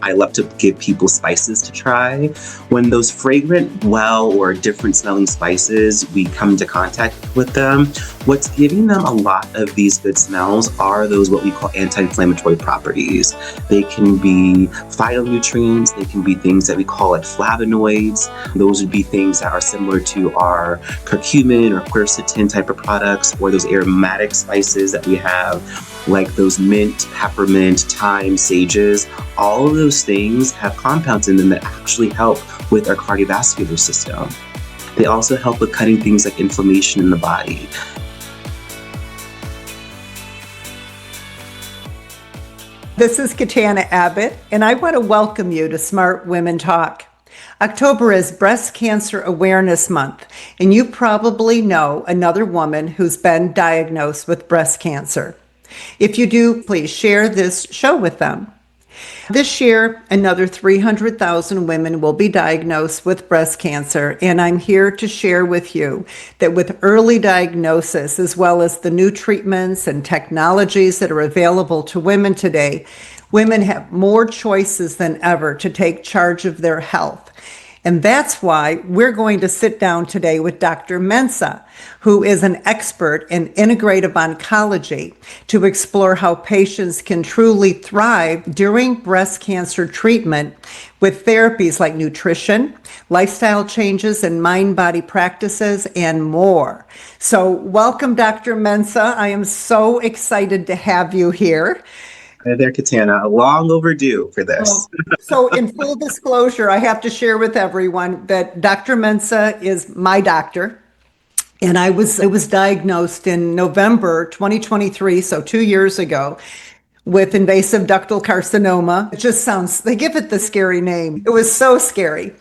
I love to give people spices to try. When those fragrant, well, or different smelling spices, we come into contact with them, what's giving them a lot of these good smells are those what we call anti-inflammatory properties. They can be phytonutrients, they can be things that we call like flavonoids. Those would be things that are similar to our curcumin or quercetin type of products, or those aromatic spices that we have, like those mint, peppermint, thyme, sages. All of those things have compounds in them that actually help with our cardiovascular system. They also help with cutting things like inflammation in the body. This is Katana Abbott, and I want to welcome you to Smart Women Talk. October is Breast Cancer Awareness Month, and you probably know another woman who's been diagnosed with breast cancer. If you do, please share this show with them. This year, another 300,000 women will be diagnosed with breast cancer, and I'm here to share with you that with early diagnosis, as well as the new treatments and technologies that are available to women today, women have more choices than ever to take charge of their health. And that's why we're going to sit down today with Dr. Mensah, who is an expert in integrative oncology, to explore how patients can truly thrive during breast cancer treatment with therapies like nutrition, lifestyle changes, and mind-body practices, and more. So welcome, Dr. Mensah. I am so excited to have you here. Hi there, Katana. Long overdue for this. So in full disclosure, I have to share with everyone that Dr. Mensah is my doctor. And I was diagnosed in November 2023, so 2 years ago, with invasive ductal carcinoma. It just sounds, they give it the scary name. It was so scary.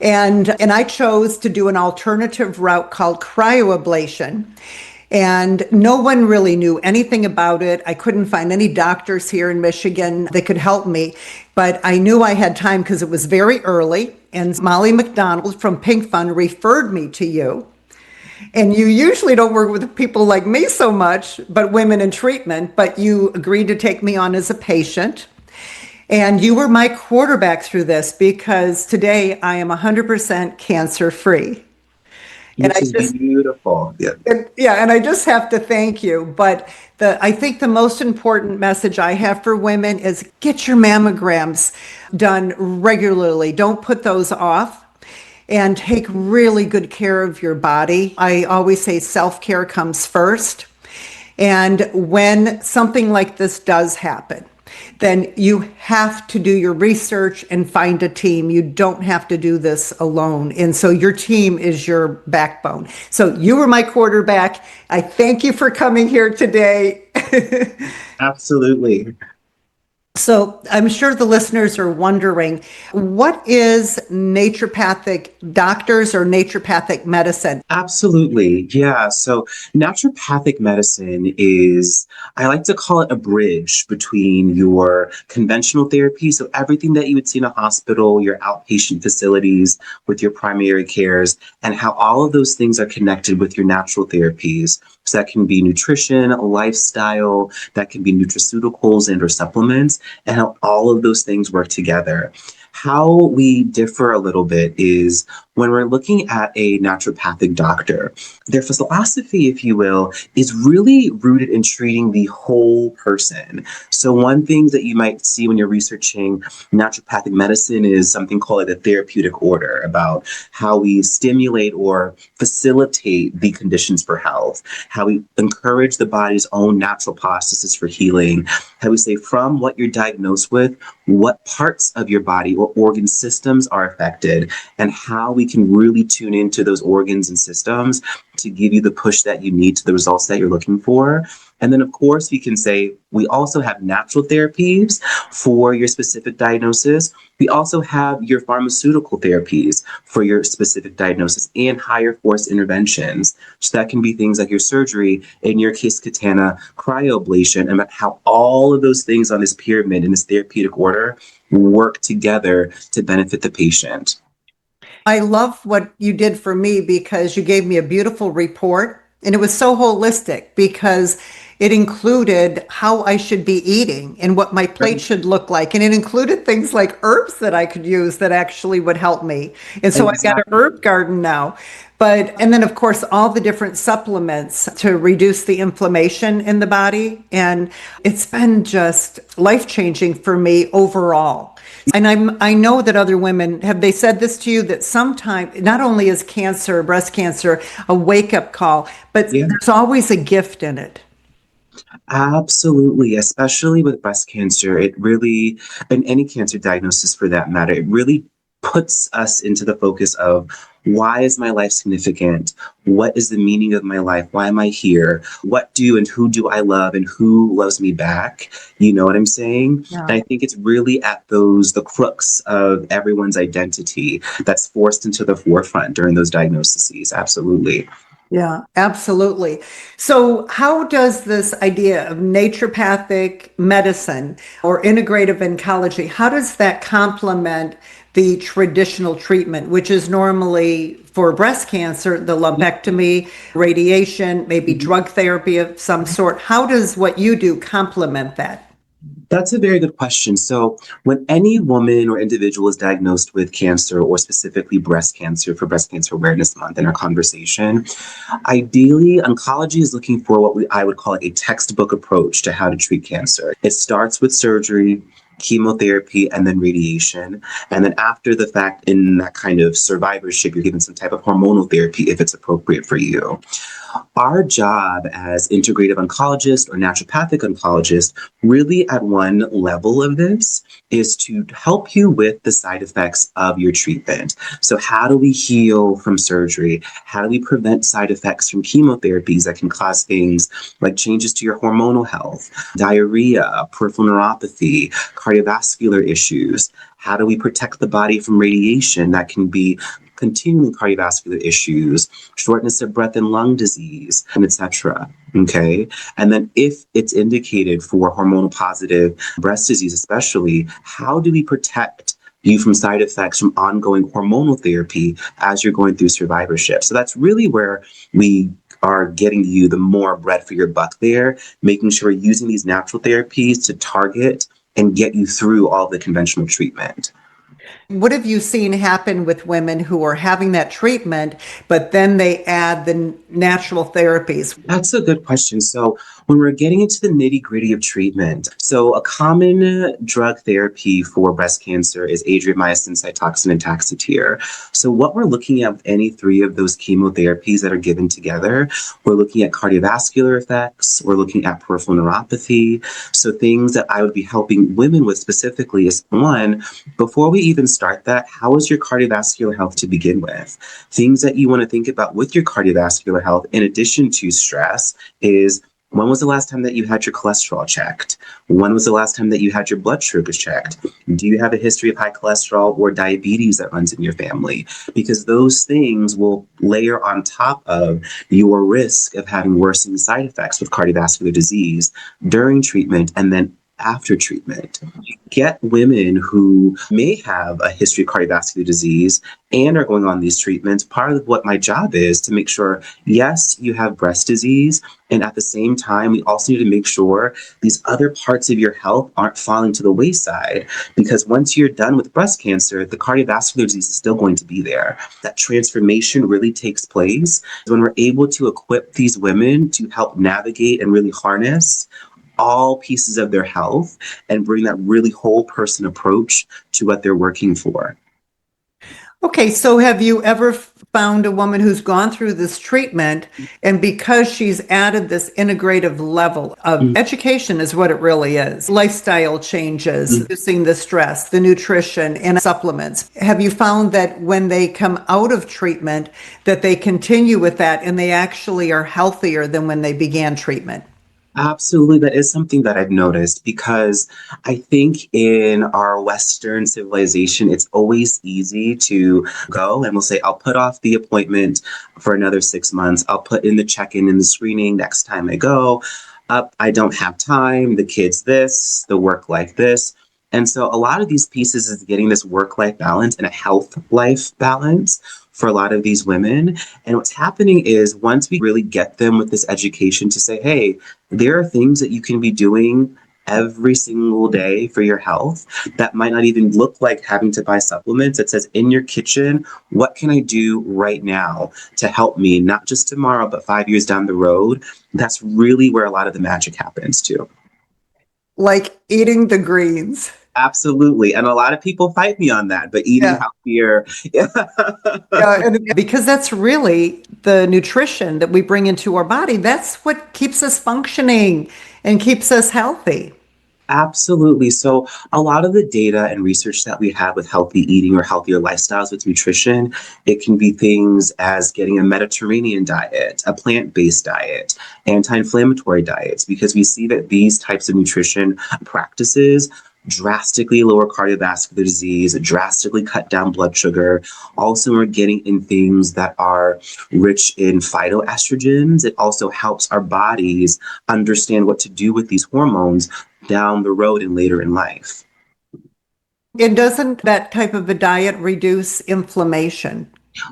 And I chose to do an alternative route called cryoablation. And no one really knew anything about it. I couldn't find any doctors here in Michigan that could help me, but I knew I had time because it was very early. And Molly McDonald from Pink Fund referred me to you. And you usually don't work with people like me so much, but women in treatment, but you agreed to take me on as a patient. And you were my quarterback through this because today I am 100% cancer-free. And this is beautiful. And I just have to thank you. But I think the most important message I have for women is get your mammograms done regularly. Don't put those off, and take really good care of your body. I always say self-care comes first. And when something like this does happen, then you have to do your research and find a team. You don't have to do this alone. And so your team is your backbone. So you were my quarterback. I thank you for coming here today. Absolutely. So I'm sure the listeners are wondering, what is naturopathic doctors or naturopathic medicine? Absolutely. Yeah. So naturopathic medicine is, I like to call it a bridge between your conventional therapy. So everything that you would see in a hospital, your outpatient facilities with your primary cares, and how all of those things are connected with your natural therapies. So that can be nutrition, lifestyle, that can be nutraceuticals and or supplements, and how all of those things work together. How we differ a little bit is when we're looking at a naturopathic doctor, their philosophy, if you will, is really rooted in treating the whole person. So one thing that you might see when you're researching naturopathic medicine is something called a therapeutic order, about how we stimulate or facilitate the conditions for health, how we encourage the body's own natural processes for healing, how we say from what you're diagnosed with, what parts of your body or organ systems are affected, and how we can really tune into those organs and systems to give you the push that you need to the results that you're looking for. And then, of course, we can say we also have natural therapies for your specific diagnosis. We also have your pharmaceutical therapies for your specific diagnosis and higher force interventions. So that can be things like your surgery, in your case, Katana, cryoablation, and how all of those things on this pyramid in this therapeutic order work together to benefit the patient. I love what you did for me because you gave me a beautiful report, and it was so holistic because It included how I should be eating and what my plate Right. should look like. And it included things like herbs that I could use that actually would help me. And so I've got an Exactly. herb garden now. And then, of course, all the different supplements to reduce the inflammation in the body. And it's been just life changing for me overall. And I know that other women, have they said this to you, that sometimes not only is cancer, breast cancer, a wake up call, but Yeah. there's always a gift in it. Absolutely, especially with breast cancer, it really, and any cancer diagnosis for that matter, it really puts us into the focus of why is my life significant? What is the meaning of my life? Why am I here? What do and who do I love and who loves me back? You know what I'm saying? Yeah. And I think it's really at those, the crux of everyone's identity that's forced into the forefront during those diagnoses. Absolutely. Yeah, absolutely. So, how does this idea of naturopathic medicine or integrative oncology, how does that complement the traditional treatment, which is normally for breast cancer, the lumpectomy, radiation, maybe drug therapy of some sort? How does what you do complement that? That's a very good question. So, when any woman or individual is diagnosed with cancer, or specifically breast cancer for Breast Cancer Awareness Month in our conversation, ideally, oncology is looking for I would call a textbook approach to how to treat cancer. It starts with surgery, chemotherapy, and then radiation. And then after the fact, in that kind of survivorship, you're given some type of hormonal therapy if it's appropriate for you. Our job as integrative oncologists or naturopathic oncologists, really at one level of this, is to help you with the side effects of your treatment. So, how do we heal from surgery? How do we prevent side effects from chemotherapies that can cause things like changes to your hormonal health, diarrhea, peripheral neuropathy, cardiovascular issues? How do we protect the body from radiation that can be continuing cardiovascular issues, shortness of breath and lung disease, and etc. Okay. And then if it's indicated for hormonal positive breast disease, especially, how do we protect you from side effects from ongoing hormonal therapy as you're going through survivorship? So that's really where we are getting you the more bread for your buck there, making sure you're using these natural therapies to target and get you through all the conventional treatment. What have you seen happen with women who are having that treatment, but then they add the natural therapies? That's a good question. So, when we're getting into the nitty gritty of treatment, so a common drug therapy for breast cancer is adriamycin, Cytoxan, and Taxotere. So, what we're looking at with any three of those chemotherapies that are given together, we're looking at cardiovascular effects, we're looking at peripheral neuropathy. So, things that I would be helping women with specifically is one, before we even start that, how is your cardiovascular health to begin with? Things that you want to think about with your cardiovascular health, in addition to stress, is when was the last time that you had your cholesterol checked? When was the last time that you had your blood sugars checked? Do you have a history of high cholesterol or diabetes that runs in your family? Because those things will layer on top of your risk of having worsening side effects with cardiovascular disease during treatment and then after treatment. Get women who may have a history of cardiovascular disease and are going on these treatments. Part of what my job is to make sure, yes, you have breast disease. And at the same time, we also need to make sure these other parts of your health aren't falling to the wayside. Because once you're done with breast cancer, the cardiovascular disease is still going to be there. That transformation really takes place when we're able to equip these women to help navigate and really harness all pieces of their health and bring that really whole person approach to what they're working for. Okay, so have you ever found a woman who's gone through this treatment, and because she's added this integrative level of Mm, education, is what it really is, lifestyle changes, mm. reducing the stress, the nutrition, and supplements. Have you found that when they come out of treatment, that they continue with that and they actually are healthier than when they began treatment? Absolutely, that is something that I've noticed because I think in our Western civilization, it's always easy to go and we'll say, I'll put off the appointment for another 6 months. I'll put in the check in and the screening next time I go. Up, I don't have time. The kids, this, the work life, this. And so a lot of these pieces is getting this work life balance and a health life balance for a lot of these women. And what's happening is once we really get them with this education to say, hey, there are things that you can be doing every single day for your health that might not even look like having to buy supplements. It says in your kitchen, what can I do right now to help me, not just tomorrow, but 5 years down the road? That's really where a lot of the magic happens too. Like eating the greens. Absolutely. And a lot of people fight me on that, but eating Yeah. healthier. Yeah, and because that's really the nutrition that we bring into our body. That's what keeps us functioning and keeps us healthy. Absolutely. So, a lot of the data and research that we have with healthy eating or healthier lifestyles with nutrition, it can be things as getting a Mediterranean diet, a plant based diet, anti inflammatory diets, because we see that these types of nutrition practices drastically lower cardiovascular disease, drastically cut down blood sugar. Also, we're getting in things that are rich in phytoestrogens. It also helps our bodies understand what to do with these hormones down the road and later in life. And doesn't that type of a diet reduce inflammation?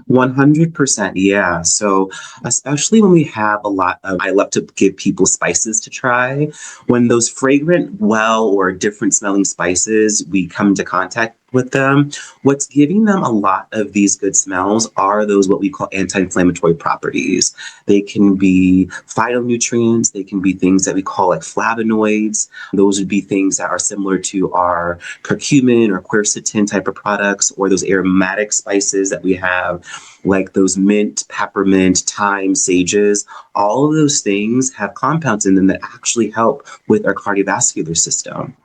100%, yeah. So, especially when we have a lot of, I love to give people spices to try. When those fragrant, well, or different smelling spices, we come into contact with them, what's giving them a lot of these good smells are those what we call anti-inflammatory properties. They can be phytonutrients, they can be things that we call like flavonoids. Those would be things that are similar to our curcumin or quercetin type of products, or those aromatic spices that we have, like those mint, peppermint, thyme, sages. All of those things have compounds in them that actually help with our cardiovascular system.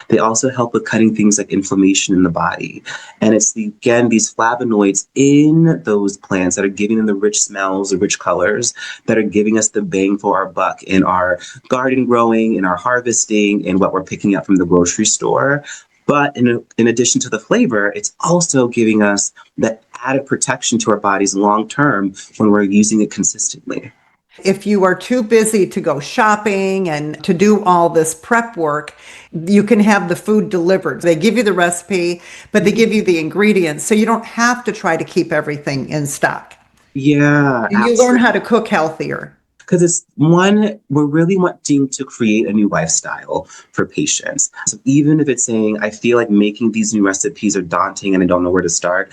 They also help with cutting things like inflammation in the body. And it's again, these flavonoids in those plants that are giving them the rich smells, the rich colors, that are giving us the bang for our buck in our garden growing, in our harvesting, in what we're picking up from the grocery store. But in addition to the flavor, it's also giving us that added protection to our bodies long term when we're using it consistently. If you are too busy to go shopping and to do all this prep work, you can have the food delivered. They give you the recipe, but they give you the ingredients. So you don't have to try to keep everything in stock. Yeah, And you learn absolutely. how to cook healthier. Because it's one, we're really wanting to create a new lifestyle for patients. So even if it's saying, I feel like making these new recipes are daunting and I don't know where to start,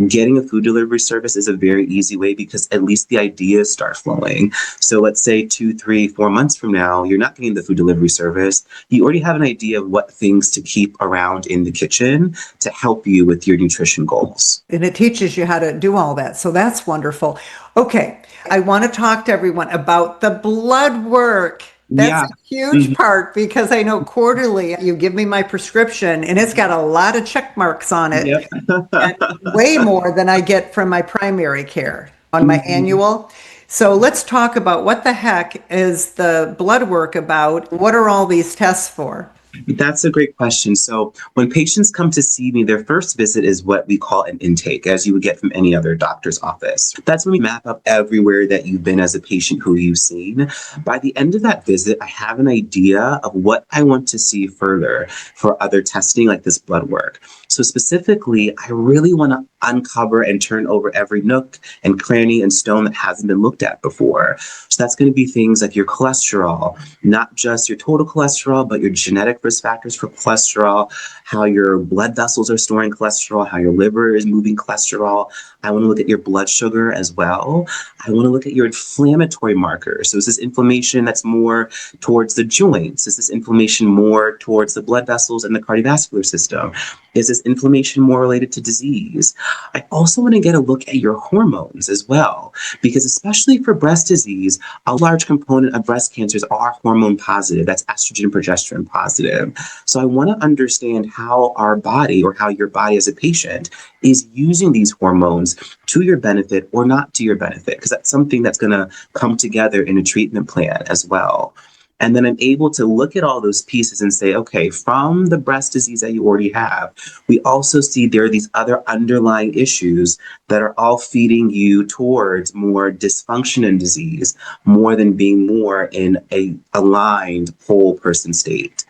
getting a food delivery service is a very easy way because at least the ideas start flowing. So let's say 2, 3, 4 months from now, you're not getting the food delivery service. You already have an idea of what things to keep around in the kitchen to help you with your nutrition goals. And it teaches you how to do all that. So that's wonderful. Okay, I want to talk to everyone about the blood work. That's Yeah. a huge Mhm. part because I know quarterly you give me my prescription and it's got a lot of check marks on it, Yep. and way more than I get from my primary care on my Mhm. annual. So let's talk about what the heck is the blood work about? What are all these tests for? That's a great question. So, when patients come to see me, their first visit is what we call an intake, as you would get from any other doctor's office. That's when we map up everywhere that you've been as a patient who you've seen. By the end of that visit, I have an idea of what I want to see further for other testing, like this blood work. So, specifically, I really want to uncover and turn over every nook and cranny and stone that hasn't been looked at before. So, that's going to be things like your cholesterol, not just your total cholesterol, but your genetic risk factors for cholesterol, how your blood vessels are storing cholesterol, how your liver is moving cholesterol. I want to look at your blood sugar as well. I want to look at your inflammatory markers. So is this inflammation that's more towards the joints? Is this inflammation more towards the blood vessels and the cardiovascular system? Is this inflammation more related to disease? I also want to get a look at your hormones as well, because especially for breast disease, a large component of breast cancers are hormone positive. That's estrogen, progesterone positive. So I want to understand how our body or how your body as a patient is using these hormones to your benefit or not to your benefit, because that's something that's going to come together in a treatment plan as well. And then I'm able to look at all those pieces and say, okay, from the breast disease that you already have, we also see there are these other underlying issues that are all feeding you towards more dysfunction and disease, more than being more in a aligned whole person state.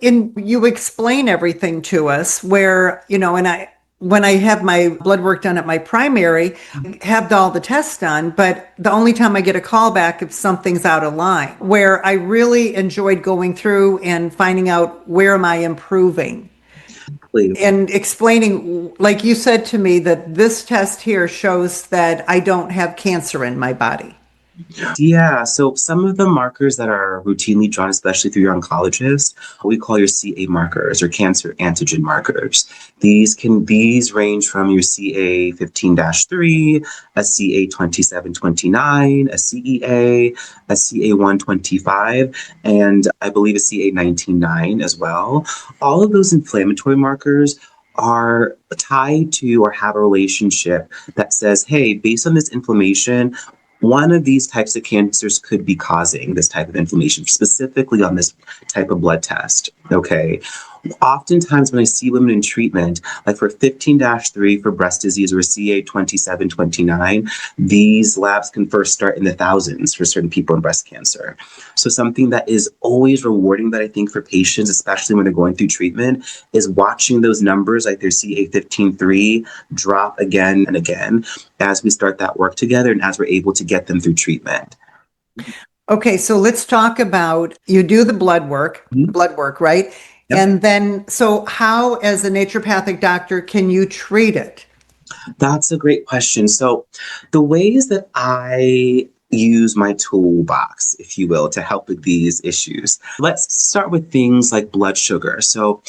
And you explain everything to us where, and when I have my blood work done at my primary, I have all the tests done, but the only time I get a call back if something's out of line, where I really enjoyed going through and finding out where am I improving Please. and explaining, like you said to me, that this test here shows that I don't have cancer in my body. Yeah, so some of the markers that are routinely drawn, especially through your oncologist, we call your CA markers or cancer antigen markers. These range from your CA 15-3, a CA 2729, a CEA, a CA 125, and I believe a CA 199 as well. All of those inflammatory markers are tied to or have a relationship that says, hey, based on this inflammation, one of these types of cancers could be causing this type of inflammation, specifically on this type of blood test. Okay. Oftentimes, when I see women in treatment, like for 15-3 for breast disease or CA 2729, these labs can first start in the thousands for certain people in breast cancer. So, something that is always rewarding that I think for patients, especially when they're going through treatment, is watching those numbers like their CA 15-3 drop again and again as we start that work together and as we're able to get them through treatment. Okay, so let's talk about you do the blood work, right? Yep. And then, so how, as a naturopathic doctor, can you treat it? That's a great question. So, the ways that I use my toolbox, if you will, to help with these issues. Let's start with things like blood sugar. So,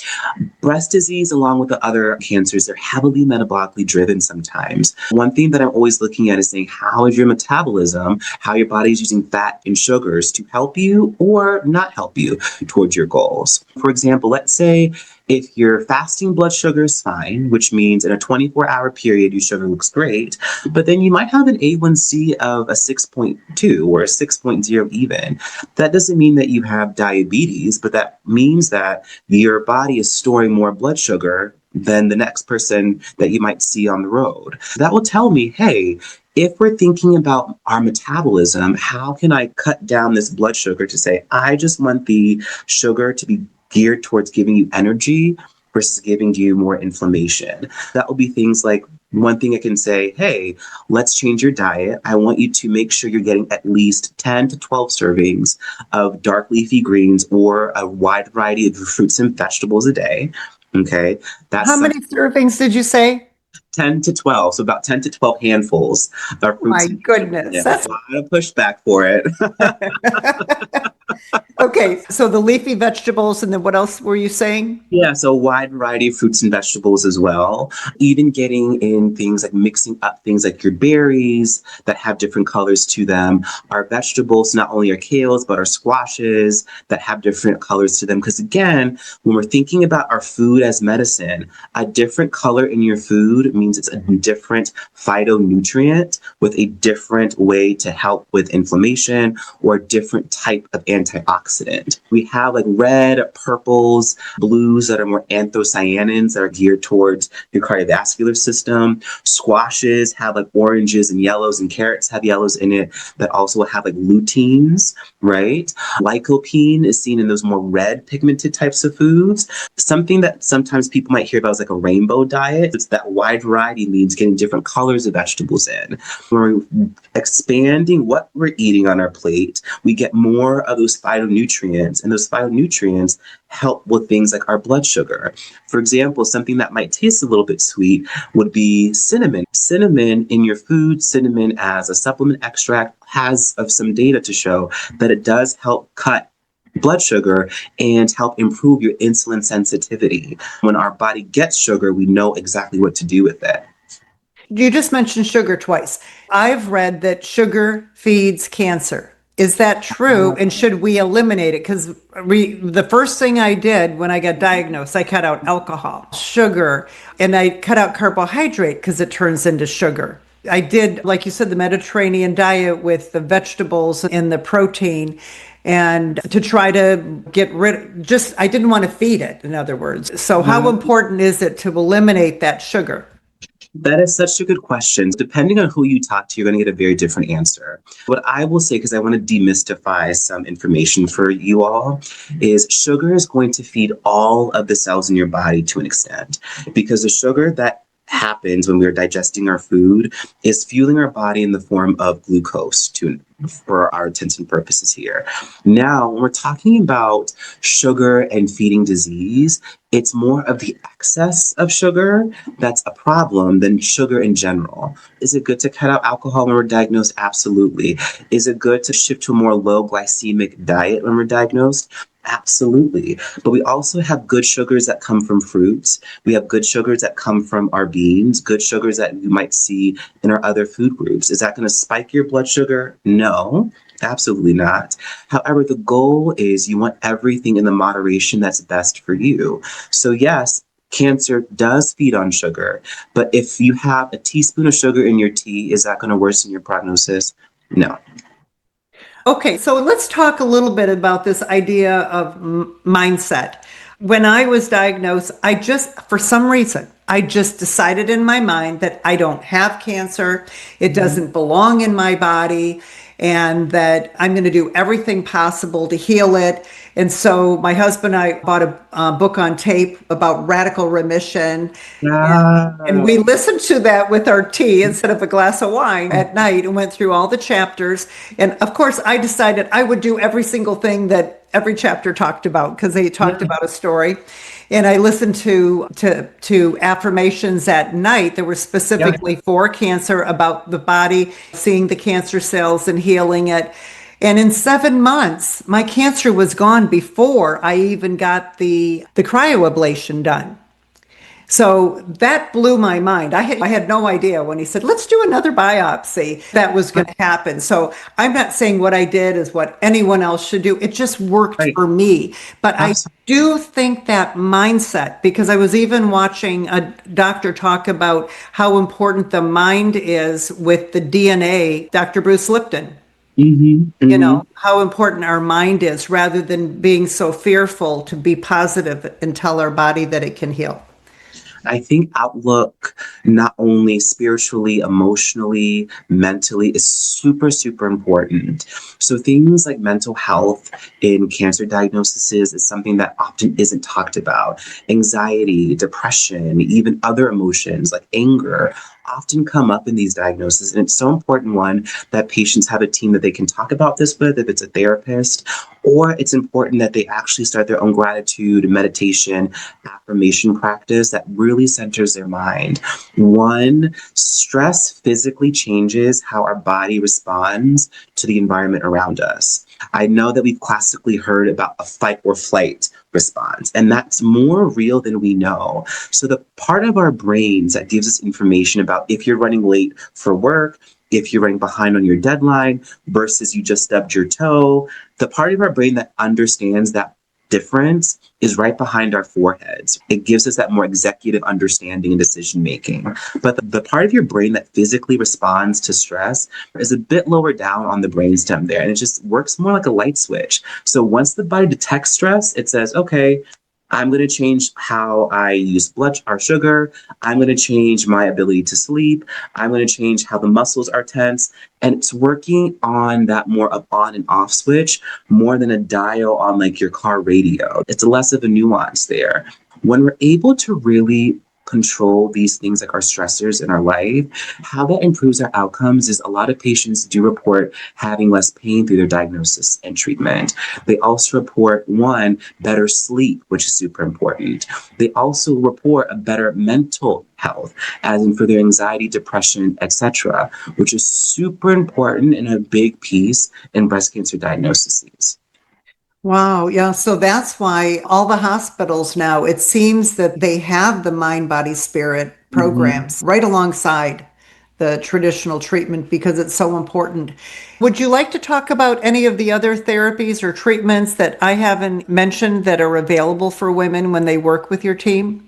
breast disease, along with the other cancers, they're heavily metabolically driven sometimes. One thing that I'm always looking at is saying, how is your metabolism, how your body is using fat and sugars to help you or not help you towards your goals? For example, let's say if your fasting blood sugar is fine, which means in a 24-hour period, your sugar looks great, but then you might have an A1C of a 6.2 or a 6.0 even. That doesn't mean that you have diabetes, but that means that your body is storing more blood sugar than the next person that you might see on the road. That will tell me, hey, if we're thinking about our metabolism, how can I cut down this blood sugar to say, I just want the sugar to be geared towards giving you energy versus giving you more inflammation. That will be things like one thing I can say, hey, let's change your diet. I want you to make sure you're getting at least 10 to 12 servings of dark leafy greens or a wide variety of fruits and vegetables a day. Okay. How many servings did you say? 10 to 12, so about 10 to 12 handfuls of fruits My and vegetables. goodness, Yeah, that's a lot of pushback for it. okay. So the leafy vegetables, and then what else were you saying? Yeah, so a wide variety of fruits and vegetables as well. Even getting in things like mixing up things like your berries that have different colors to them. Our vegetables, not only our kales, but our squashes that have different colors to them. Because again, when we're thinking about our food as medicine, a different color in your food means it's a different phytonutrient with a different way to help with inflammation or a different type of antioxidant. We have like red, purples, blues that are more anthocyanins that are geared towards your cardiovascular system. Squashes have like oranges and yellows, and carrots have yellows in it that also have like luteins, right? Lycopene is seen in those more red pigmented types of foods. Something that sometimes people might hear about is like a rainbow diet. It's that wide variety means getting different colors of vegetables in. We're expanding what we're eating on our plate. We get more of those phytonutrients, and those phytonutrients help with things like our blood sugar. For example, something that might taste a little bit sweet would be cinnamon. Cinnamon in your food, cinnamon as a supplement extract has of some data to show that it does help cut blood sugar and help improve your insulin sensitivity. When our body gets sugar, we know exactly what to do with it. You just mentioned sugar twice. I've read that sugar feeds cancer. Is that true? And should we eliminate it? Because the first thing I did when I got diagnosed, I cut out alcohol, sugar, and I cut out carbohydrate because it turns into sugar. I did, like you said, the Mediterranean diet with the vegetables and the protein, and to try to get rid, I didn't want to feed it, in other words. So how important is it to eliminate that sugar? That is such a good question. Depending on who you talk to, you're going to get a very different answer. What I will say, because I want to demystify some information for you all, is sugar is going to feed all of the cells in your body to an extent. Because the sugar that happens when we're digesting our food is fueling our body in the form of glucose for our intents and purposes here. Now, when we're talking about sugar and feeding disease, it's more of the excess of sugar that's a problem than sugar in general. Is it good to cut out alcohol when we're diagnosed? Absolutely. Is it good to shift to a more low glycemic diet when we're diagnosed? Absolutely. But we also have good sugars that come from fruits. We have good sugars that come from our beans, good sugars that you might see in our other food groups. Is that going to spike your blood sugar? No, absolutely not. However, the goal is you want everything in the moderation that's best for you. So, yes, cancer does feed on sugar, but if you have a teaspoon of sugar in your tea, is that going to worsen your prognosis? No. Okay, so let's talk a little bit about this idea of mindset. When I was diagnosed, for some reason, I just decided in my mind that I don't have cancer, it doesn't belong in my body, and that I'm going to do everything possible to heal it. And so my husband and I bought a book on tape about radical remission. And we Yeah. listened to that with our tea instead of a glass of wine at night and went through all the chapters. And of course, I decided I would do every single thing that every chapter talked about because they talked Yeah. about a story. And I listened to affirmations at night that were Yeah. specifically for cancer about the body, seeing the cancer cells and healing it. And in 7 months, my cancer was gone before I even got the cryoablation done. So that blew my mind. I had no idea when he said, let's do another biopsy, that was going to happen. So I'm not saying what I did is what anyone else should do. It just worked Right. for me. But I Absolutely. do think that mindset, because I was even watching a doctor talk about how important the mind is with the DNA, Dr. Bruce Lipton. Hmm. Hmm. How important our mind is rather than being so fearful to be positive and tell our body that it can heal. I think outlook, not only spiritually, emotionally, mentally, is super, super important. So things like mental health in cancer diagnoses is something that often isn't talked about. Anxiety, depression, even other emotions like anger often come up in these diagnoses. And it's so important, one, that patients have a team that they can talk about this with, if it's a therapist, or it's important that they actually start their own gratitude, meditation, affirmation practice that really centers their mind. One, stress physically changes how our body responds to the environment around us. I know that we've classically heard about a fight or flight response, and that's more real than we know. So, the part of our brains that gives us information about if you're running late for work, if you're running behind on your deadline versus you just stubbed your toe, the part of our brain that understands that difference is right behind our foreheads. It gives us that more executive understanding and decision making. But the part of your brain that physically responds to stress is a bit lower down on the brainstem there, and it just works more like a light switch. So once the body detects stress, it says, okay, I'm going to change how I use blood or sugar. I'm going to change my ability to sleep. I'm going to change how the muscles are tense. And it's working on that more of on and off switch more than a dial on like your car radio. It's less of a nuance there. When we're able to really control these things like our stressors in our life, how that improves our outcomes is a lot of patients do report having less pain through their diagnosis and treatment. They also report, one, better sleep, which is super important. They also report a better mental health, as in for their anxiety, depression, etc., which is super important and a big piece in breast cancer diagnoses. Wow. Yeah. So that's why all the hospitals now, it seems that they have the mind, body, spirit Mhm. programs right alongside the traditional treatment because it's so important. Would you like to talk about any of the other therapies or treatments that I haven't mentioned that are available for women when they work with your team?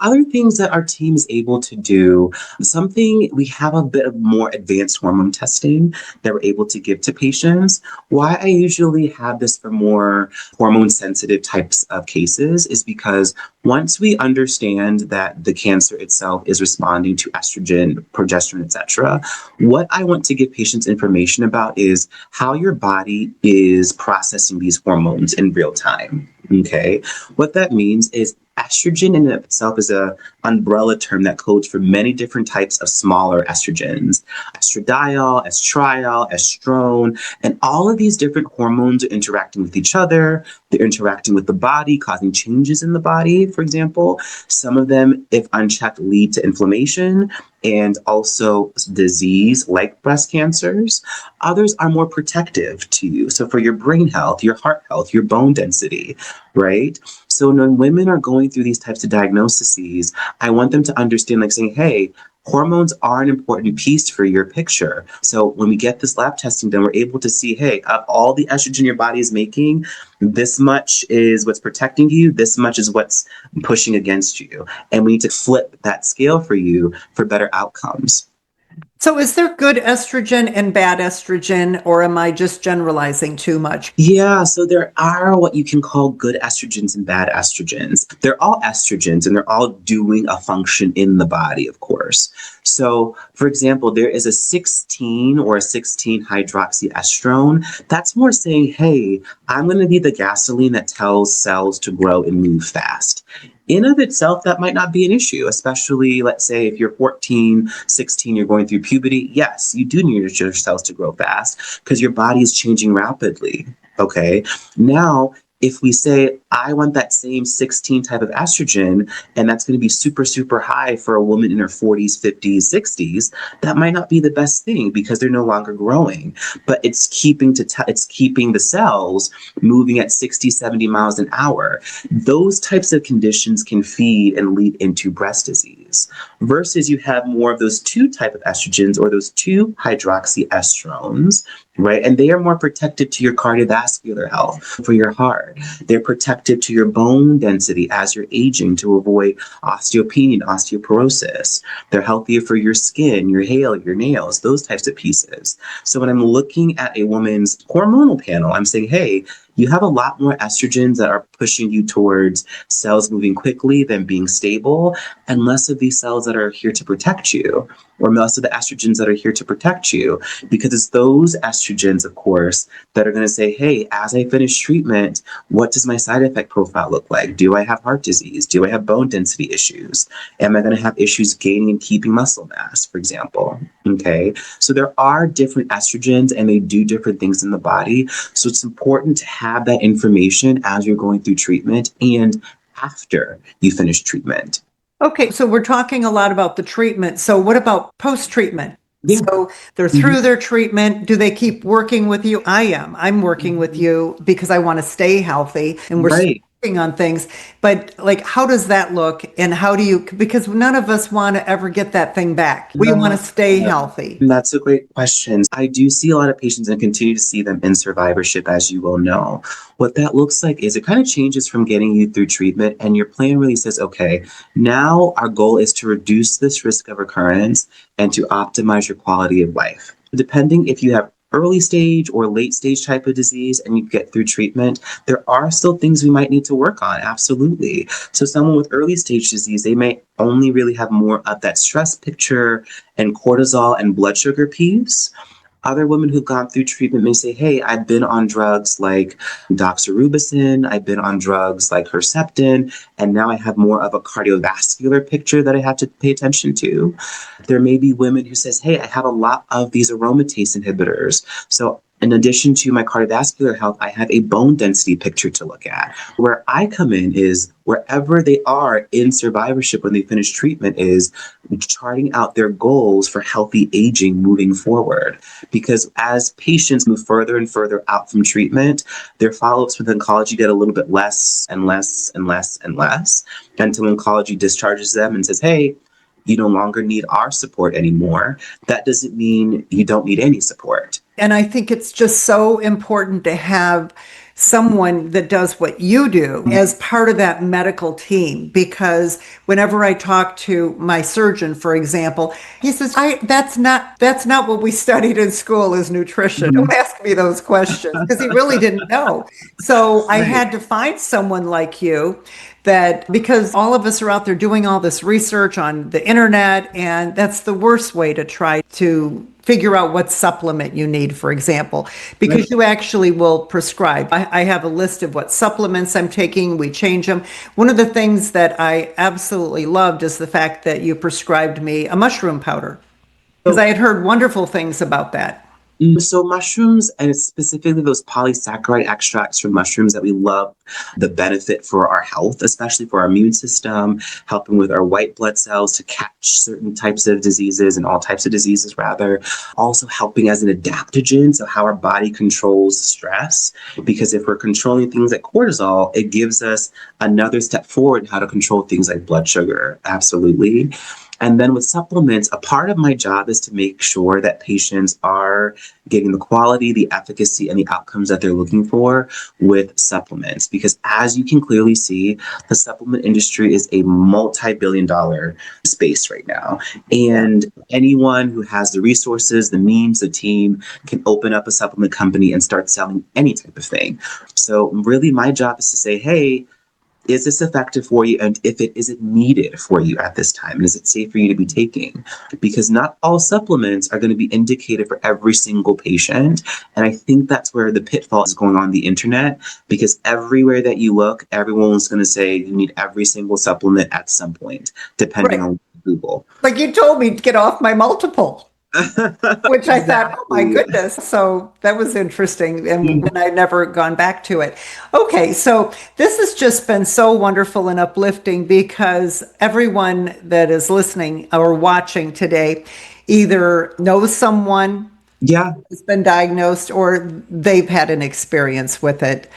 Other things that our team is able to do, something we have a bit of more advanced hormone testing that we're able to give to patients. Why I usually have this for more hormone sensitive types of cases is because once we understand that the cancer itself is responding to estrogen, progesterone, etc., what I want to give patients information about is how your body is processing these hormones in real time. Okay. What that means is estrogen in and of itself is a umbrella term that codes for many different types of smaller estrogens. Estradiol, estriol, estrone, and all of these different hormones are interacting with each other. They're interacting with the body, causing changes in the body, for example. Some of them, if unchecked, lead to inflammation and also disease like breast cancers. Others are more protective to you. So for your brain health, your heart health, your bone density, right? So when women are going through these types of diagnoses, I want them to understand, like saying, hey, hormones are an important piece for your picture. So when we get this lab testing done, we're able to see, hey, all the estrogen your body is making, this much is what's protecting you, this much is what's pushing against you. And we need to flip that scale for you for better outcomes. So is there good estrogen and bad estrogen, or am I just generalizing too much? Yeah, so there are what you can call good estrogens and bad estrogens. They're all estrogens and they're all doing a function in the body, of course. So, for example, there is a 16 or a 16 hydroxyestrone. That's more saying, hey, I'm going to be the gasoline that tells cells to grow and move fast. In of itself, that might not be an issue, especially, let's say, if you're 14, 16, you're going through puberty. Yes, you do need your cells to grow fast because your body is changing rapidly. Okay. Now, if we say, I want that same 16 type of estrogen, and that's going to be super, super high for a woman in her 40s, 50s, 60s, that might not be the best thing because they're no longer growing. But it's keeping it's keeping the cells moving at 60, 70 miles an hour. Those types of conditions can feed and lead into breast disease. Versus you have more of those two type of estrogens or those two hydroxyestrones, right? And they are more protective to your cardiovascular health, for your heart. They're protective to your bone density as you're aging to avoid osteopenia and osteoporosis. They're healthier for your skin, your hair, your nails, those types of pieces. So when I'm looking at a woman's hormonal panel, I'm saying, hey, you have a lot more estrogens that are pushing you towards cells moving quickly than being stable, and less of these cells that are here to protect you, or less of the estrogens that are here to protect you, because it's those estrogens, of course, that are going to say, hey, as I finish treatment, what does my side effect profile look like? Do I have heart disease? Do I have bone density issues? Am I going to have issues gaining and keeping muscle mass, for example? Okay, so there are different estrogens and they do different things in the body. So it's important to have that information as you're going through treatment and after you finish treatment. Okay, so we're talking a lot about the treatment. So what about post-treatment? Yeah. So they're Mhm. through their treatment. Do they keep working with you? I am. I'm working with you because I want to stay healthy and we're still Right. working on things. But like, how does that look? And how do you, because none of us want to ever get that thing back. We want to stay Yeah. healthy. That's a great question. I do see a lot of patients and continue to see them in survivorship, as you will know. What that looks like is it kind of changes from getting you through treatment, and your plan really says, okay, now our goal is to reduce this risk of recurrence and to optimize your quality of life. Depending if you have early stage or late stage type of disease and you get through treatment, there are still things we might need to work on. Absolutely. So someone with early stage disease, they may only really have more of that stress picture and cortisol and blood sugar piece. Other women who've gone through treatment may say, hey, I've been on drugs like doxorubicin, I've been on drugs like Herceptin, and now I have more of a cardiovascular picture that I have to pay attention to. There may be women who says, hey, I have a lot of these aromatase inhibitors. So in addition to my cardiovascular health, I have a bone density picture to look at. Where I come in is wherever they are in survivorship when they finish treatment is charting out their goals for healthy aging moving forward. Because as patients move further and further out from treatment, their follow-ups with oncology get a little bit less and less and less and less until oncology discharges them and says, hey, you no longer need our support anymore. That doesn't mean you don't need any support. And I think it's just so important to have someone that does what you do as part of that medical team. Because whenever I talk to my surgeon, for example, he says, that's not what we studied in school is nutrition. Don't ask me those questions because he really didn't know. So I Right. had to find someone like you that because all of us are out there doing all this research on the internet, and that's the worst way to try to figure out what supplement you need, for example, because you actually will prescribe. I have a list of what supplements I'm taking. We change them. One of the things that I absolutely loved is the fact that you prescribed me a mushroom powder because I had heard wonderful things about that. So mushrooms, and specifically those polysaccharide extracts from mushrooms that we love the benefit for our health, especially for our immune system, helping with our white blood cells to catch certain types of diseases and all types of diseases rather. Also helping as an adaptogen, so how our body controls stress. Because if we're controlling things like cortisol, it gives us another step forward in how to control things like blood sugar. Absolutely. And then with supplements, a part of my job is to make sure that patients are getting the quality, the efficacy, and the outcomes that they're looking for with supplements. Because as you can clearly see, the supplement industry is a multi-billion-dollar space right now. And anyone who has the resources, the means, the team can open up a supplement company and start selling any type of thing. So really my job is to say, hey, is this effective for you? And if it is it needed for you at this time? And is it safe for you to be taking? Because not all supplements are going to be indicated for every single patient. And I think that's where the pitfall is going on the internet, because everywhere that you look, everyone's going to say you need every single supplement at some point, depending Right. on Google. Like you told me to get off my multiple, which I thought, oh my Exactly. goodness. So that was interesting. And I never gone back to it. Okay. So this has just been so wonderful and uplifting because everyone that is listening or watching today either knows someone Yeah. has been diagnosed or they've had an experience with it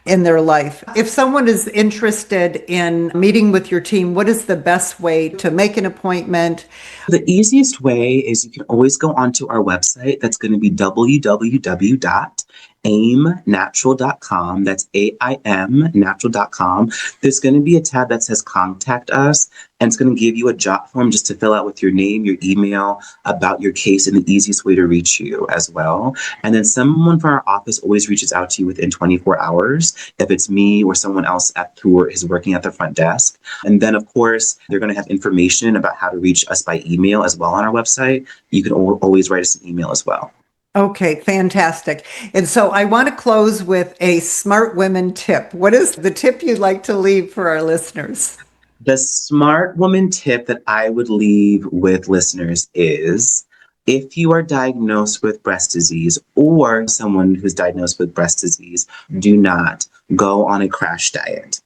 in their life. If someone is interested in meeting with your team, what is the best way to make an appointment? The easiest way is you can always go onto our website. That's going to be www.aimnatural.com. That's AIM natural.com. There's going to be a tab that says contact us, and it's going to give you a jot form just to fill out with your name, your email, about your case, and the easiest way to reach you as well. And then someone from our office always reaches out to you within 24 hours, if it's me or someone else who is working at the front desk. And then, of course, they're going to have information about how to reach us by email as well on our website. You can always write us an email as well. Okay, fantastic. And so I want to close with a smart women tip. What is the tip you'd like to leave for our listeners? The smart woman tip that I would leave with listeners is, if you are diagnosed with breast disease or someone who's diagnosed with breast disease, do not go on a crash diet.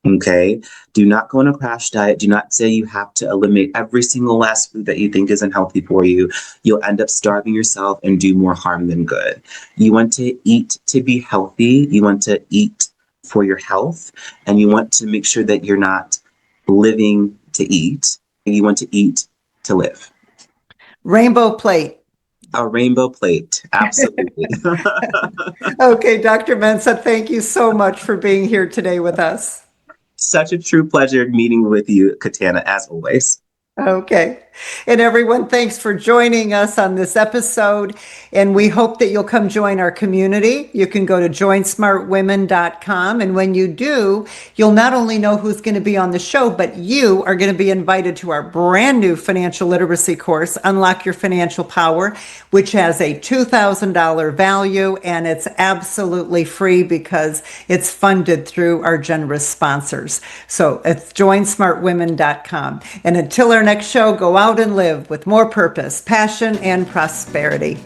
Okay? Do not go on a crash diet. Do not say you have to eliminate every single last food that you think is unhealthy for you. You'll end up starving yourself and do more harm than good. You want to eat to be healthy. You want to eat for your health, and you want to make sure that you're not living to eat. You want to eat to live. Rainbow plate. A rainbow plate. Absolutely. Okay, Dr. Mensa, thank you so much for being here today with us. Such a true pleasure meeting with you, Katana, as always. Okay. And everyone, thanks for joining us on this episode. And we hope that you'll come join our community. You can go to joinsmartwomen.com. And when you do, you'll not only know who's going to be on the show, but you are going to be invited to our brand new financial literacy course, Unlock Your Financial Power, which has a $2,000 value. And it's absolutely free because it's funded through our generous sponsors. So it's joinsmartwomen.com. And until our next show, go out and live with more purpose, passion, and prosperity.